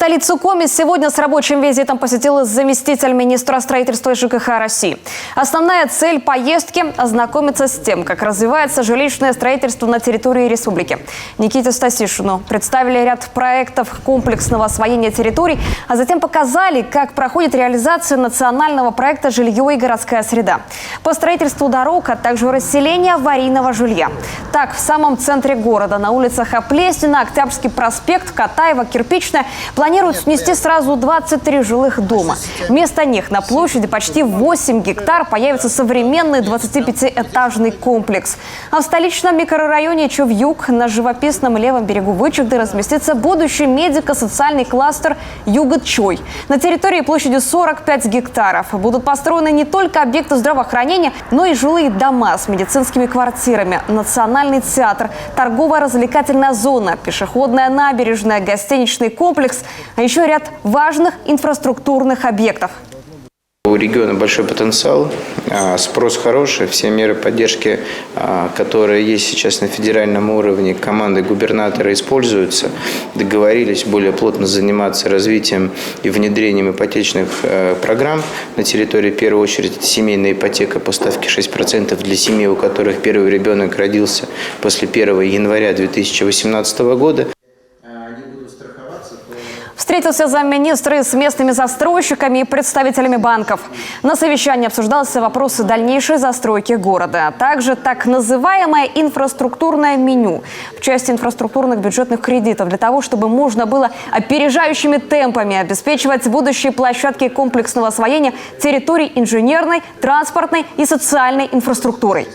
Столицу Коми сегодня с рабочим визитом посетил заместитель министра строительства и ЖКХ России. Основная цель поездки – ознакомиться с тем, как развивается жилищное строительство на территории республики. Никите Стасишину представили ряд проектов комплексного освоения территорий, а затем показали, как проходит реализация национального проекта «Жилье и городская среда» по строительству дорог, а также расселению аварийного жилья. Так, в самом центре города, на улицах Оплеснина, Октябрьский проспект, Катаева, Кирпичная, планируют снести сразу 23 жилых дома. Вместо них на площади почти 8 гектар появится современный 25-этажный комплекс. А в столичном микрорайоне Чувюк на живописном левом берегу Вычегды разместится будущий медико-социальный кластер Югод-Чой. На территории площадью 45 гектаров будут построены не только объекты здравоохранения, но и жилые дома с медицинскими квартирами, национальный театр, торгово-развлекательная зона, пешеходная набережная, гостиничный комплекс, а еще ряд важных инфраструктурных объектов. У региона большой потенциал, спрос хороший, все меры поддержки, которые есть сейчас на федеральном уровне, командой губернатора используются. Договорились более плотно заниматься развитием и внедрением ипотечных программ на территории, в первую очередь, семейная ипотека по ставке 6% для семей, у которых первый ребенок родился после 1 января 2018 года. Встретился замминистра с местными застройщиками и представителями банков. На совещании обсуждался вопросы дальнейшей застройки города, а также так называемое инфраструктурное меню в части инфраструктурных бюджетных кредитов для того, чтобы можно было опережающими темпами обеспечивать будущие площадки комплексного освоения территорий инженерной, транспортной и социальной инфраструктурой.